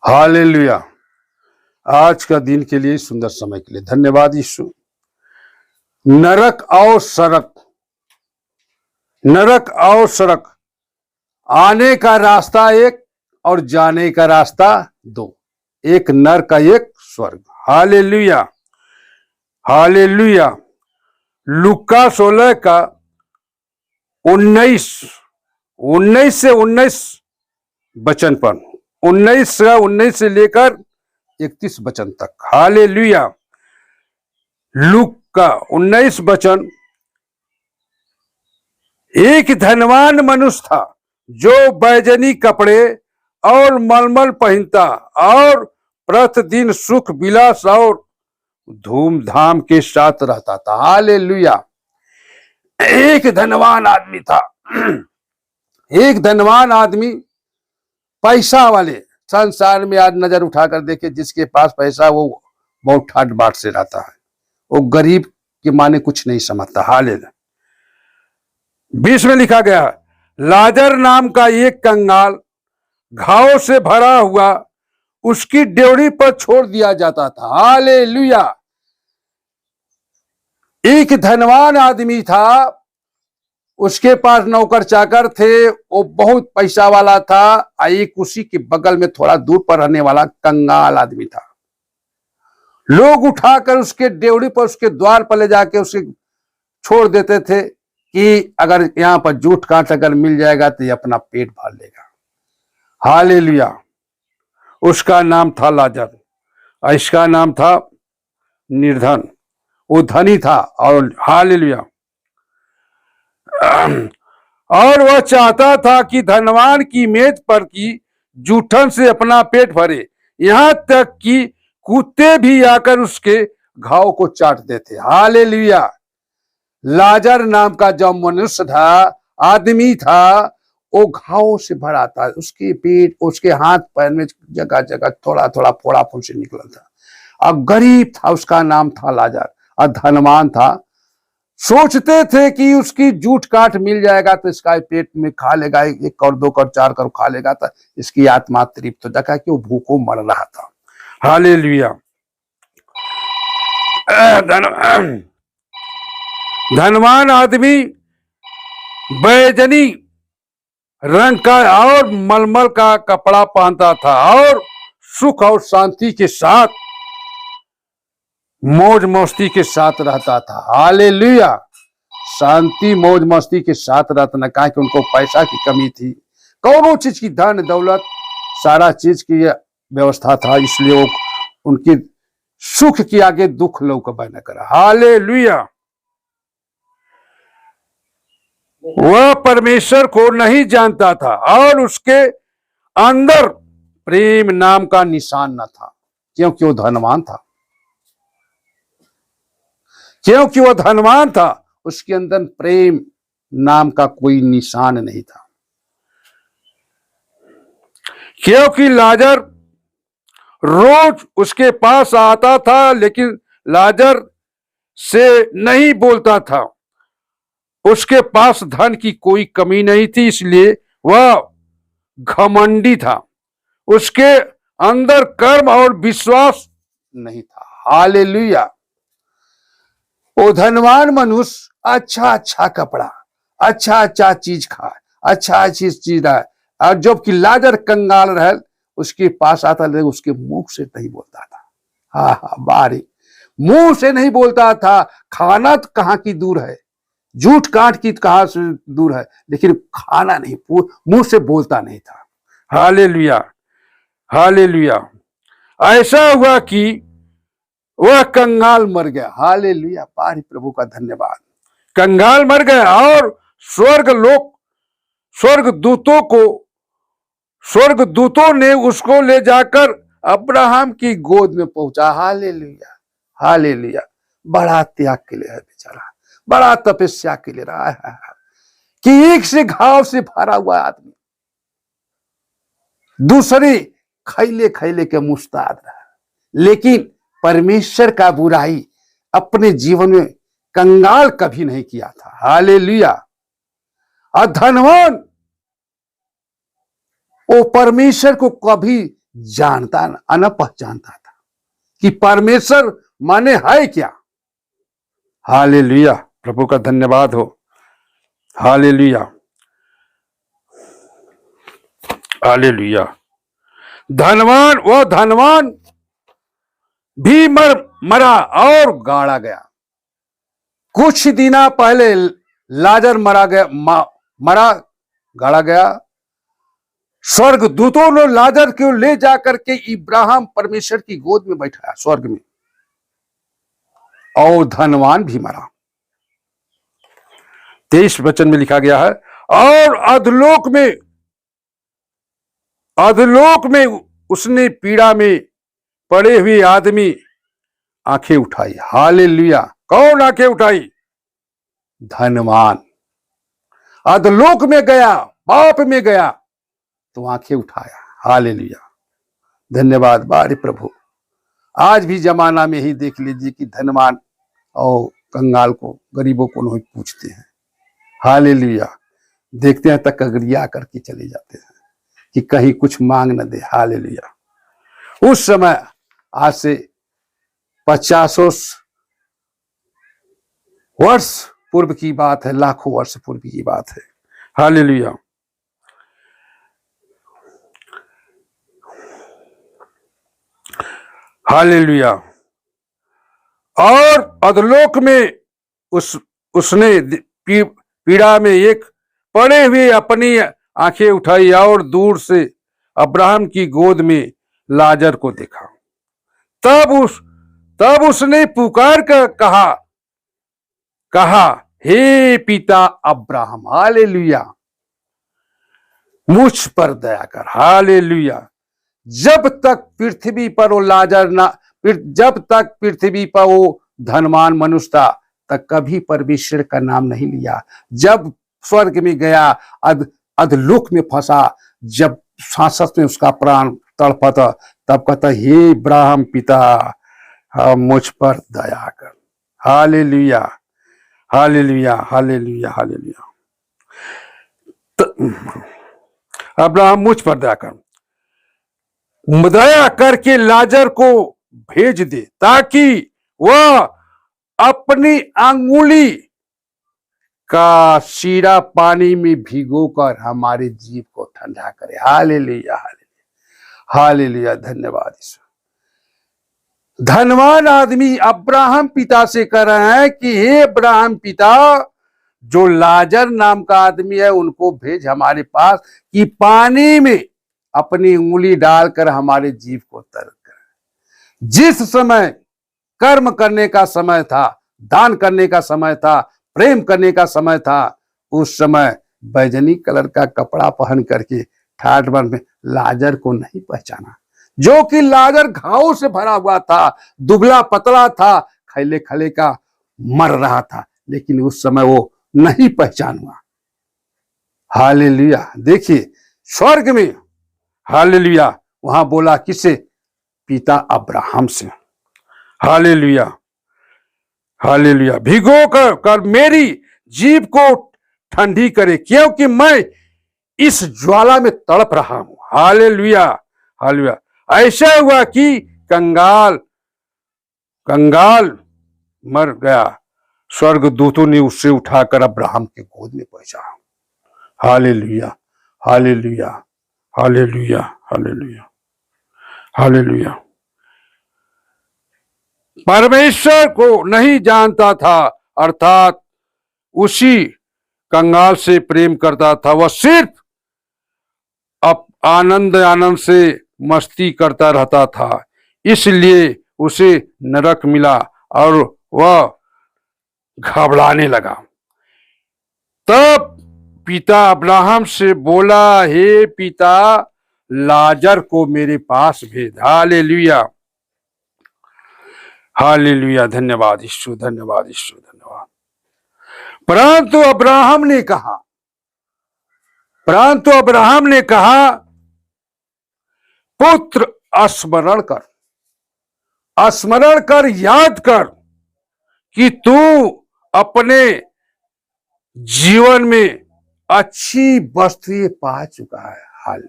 Hallelujah. आज का दिन के लिए, सुंदर समय के लिए धन्यवाद यीशु। नरक और सड़क, नरक और सड़क, आने का रास्ता एक और जाने का रास्ता दो, एक नर का एक स्वर्ग। Hallelujah, hallelujah. लुका 16 का 19 से 19 वचन पर, 19 से लेकर 31 वचन तक। हालेलुया। लुका 19 वचन। एक धनवान मनुष्य था जो बैजनी कपड़े और मलमल पहनता और प्रतिदिन सुख विलास और धूमधाम के साथ रहता था। हालेलुया। एक धनवान आदमी था, एक धनवान आदमी, पैसा वाले। संसार में आज नजर उठाकर देखे, जिसके पास पैसा वो बहुत ठाट बाट से रहता है, वो गरीब के माने कुछ नहीं समझता। हालेलुया। 20 में लिखा गया, लाजर नाम का एक कंगाल घाव से भरा हुआ उसकी ड्योढ़ी पर छोड़ दिया जाता था। हालेलुया। एक धनवान आदमी था, उसके पास नौकर चाकर थे, वो बहुत पैसा वाला था। एक उसी के बगल में थोड़ा दूर पर रहने वाला कंगाल आदमी था। लोग उठाकर उसके ड्योढ़ी पर, उसके द्वार पर ले जाके उसे छोड़ देते थे कि अगर यहां पर जूठ कांट अगर मिल जाएगा तो ये अपना पेट भर लेगा। हालेलुया। उसका नाम था लाजर, इसका नाम था निर्धन। वो धनी था। और हालेलुया। और वह चाहता था कि धनवान की मेज पर की जूठन से अपना पेट भरे, यहां तक कि कुत्ते भी आकर उसके घाव को चाटते थे। हालेलुया। लाजर नाम का जो मनुष्य था, आदमी था, वो घाव से भरा था। उसके पेट, उसके हाथ पैर में जगह जगह थोड़ा थोड़ा फोड़ा फुंसी निकला था। अब गरीब था, उसका नाम था लाजर, और धनवान था। सोचते थे कि उसकी जूठ काट मिल जाएगा तो इसका पेट में खा लेगा, 1 करोड़ 2 करोड़ 4 करोड़ खा लेगा तो इसकी आत्मा तृप्त हो जाएगा, कि वो भूखों मर रहा था। हालेलुया। धनवान आदमी बैजनी रंग का और मलमल का कपड़ा पहनता था और सुख और शांति के साथ, मौज मस्ती के साथ रहता था। हालेलुया। शांति मौज मस्ती के साथ रहता ना, कहा कि उनको पैसा की कमी थी, कौनों चीज की, धन दौलत सारा चीज की व्यवस्था था, इसलिए वो उनकी सुख के आगे दुख लोग न करा। हालेलुया। वह परमेश्वर को नहीं जानता था और उसके अंदर प्रेम नाम का निशान न था, क्योंकि वो धनवान था। क्योंकि वो धनवान था, उसके अंदर प्रेम नाम का कोई निशान नहीं था। क्योंकि लाजर रोज उसके पास आता था, लेकिन लाजर से नहीं बोलता था। उसके पास धन की कोई कमी नहीं थी, इसलिए वह घमंडी था। उसके अंदर कर्म और विश्वास नहीं था। हालेलुया। वो धनवान मनुष्य अच्छा अच्छा कपड़ा, अच्छा अच्छा चीज खाए, अच्छा चीज रहे, और जबकि लाजर कंगाल रहे, उसके पास आता लेकिन उसके मुंह से नहीं बोलता था। हाँ हाँ, बारी मुंह से नहीं बोलता था। खाना तो कहाँ की दूर है, जूठ काट की कहाँ से दूर है, लेकिन खाना नहीं, मुंह से बोलता नहीं था। Hallelujah, hallelujah. ऐसा हुआ कि वह कंगाल मर गया। हालेलुया। पारी प्रभु का धन्यवाद। कंगाल मर गया और स्वर्ग दूतों ने उसको ले जाकर अब्राहम की गोद में पहुंचा। Hallelujah, hallelujah. बड़ा त्याग के लिए है बेचारा, बड़ा तपस्या के लिए रहा है, कि एक से घाव से भरा हुआ आदमी दूसरे खैले खैले के मुस्ताद रहा, लेकिन परमेश्वर का बुराई अपने जीवन में कंगाल कभी नहीं किया था। हालेलुया। और धनवान वो परमेश्वर को कभी जानता न पहचानता था कि परमेश्वर माने है क्या। हालेलुया, प्रभु का धन्यवाद हो। Hallelujah, hallelujah. धनवान, वह धनवान भी मरा और गाड़ा गया। कुछ दिन पहले लाजर मरा गाड़ा गया। स्वर्ग दूतों ने लाजर को ले जाकर के इब्राहिम परमेश्वर की गोद में बैठाया स्वर्ग में, और धनवान भी मरा। 23 वचन में लिखा गया है, और अधलोक में उसने पीड़ा में पड़े हुए आदमी आंखें उठाई। हालेलुया। कौन आंखें उठाई? धनवान। अधलोक में गया, पाप में गया तो आंखें उठाया। हालेलुया, धन्यवाद बारे प्रभु। आज भी जमाना में ही देख लीजिए कि धनवान और कंगाल को, गरीबों को नहीं पूछते हैं। हालेलुया, देखते हैं तक कगरिया करके चले जाते हैं कि कहीं कुछ मांग न दे। हालेलुया। उस समय, आज से 50 वर्ष पूर्व की बात है, लाखों वर्ष पूर्व की बात है। हालेलुया। हालेलुया। और अधलोक में उसने पीड़ा में एक पड़े हुए अपनी आंखें उठाई और दूर से अब्राहम की गोद में लाजर को देखा। तब उसने पुकार कर कहा, हे पिता अब्राहम, हालेलुया, मुझ पर दया कर। हालेलुया। जब तक पृथ्वी पर वो लाजर जब तक पृथ्वी पर वो धनवान मनुष्य था, तक कभी परमेश्वर का नाम नहीं लिया। जब स्वर्ग में गया, अधलोक में फंसा, जब सांस में उसका प्राण तड़पता, तब कहता, हे इब्राहिम पिता, मुझ पर दया कर। Hallelujah, hallelujah, hallelujah, hallelujah. Abraham, मुझ पर दया कर, दया करके लाजर को भेज दे, ताकि वह अपनी अंगुली का शीरा पानी में भिगोकर हमारे जीव को ठंडा करे। हालेलुया, हालेलुया, हालेलुया, धन्यवाद ईश्वर। धनवान आदमी अब्राहम पिता से कह रहे हैं कि हे अब्राहम पिता, जो लाजर नाम का आदमी है उनको भेज हमारे पास, कि पानी में अपनी उंगली डालकर हमारे जीव को तर कर। जिस समय कर्म करने का समय था, दान करने का समय था, प्रेम करने का समय था, उस समय बैजनी कलर का कपड़ा पहन करके ठाठ बन में लाजर को नहीं पहचाना, जो कि लाजर घावों से भरा हुआ था, दुबला पतला था, खैले खले का मर रहा था, लेकिन उस समय वो नहीं पहचान हुआ। हालेलुया। देखिए स्वर्ग में, हालेलुया, वहां बोला किसे? पिता अब्राहम से। Hallelujah, hallelujah. भिगो कर मेरी जीभ को ठंडी करे, क्योंकि मैं इस ज्वाला में तड़प रहा हूं। Hallelujah, hallelujah. ऐसा हुआ कि कंगाल मर गया, स्वर्ग दूतों ने उससे उठाकर अब्राहम के गोद में पहुंचा। Hallelujah, hallelujah, hallelujah, hallelujah, hallelujah. परमेश्वर को नहीं जानता था, अर्थात उसी कंगाल से प्रेम करता था। वह सिर्फ आनंद से मस्ती करता रहता था, इसलिए उसे नरक मिला और वह घबराने लगा। तब पिता अब्राहम से बोला, हे पिता, लाजर को मेरे पास भेज। हालेलुया, हालेलुया, धन्यवाद ईश्वर, धन्यवाद ईश्वर, धन्यवाद। परंतु अब्राहम ने कहा, पुत्र, स्मरण कर, याद कर कि तू अपने जीवन में अच्छी वस्तुएं पा चुका है। हाल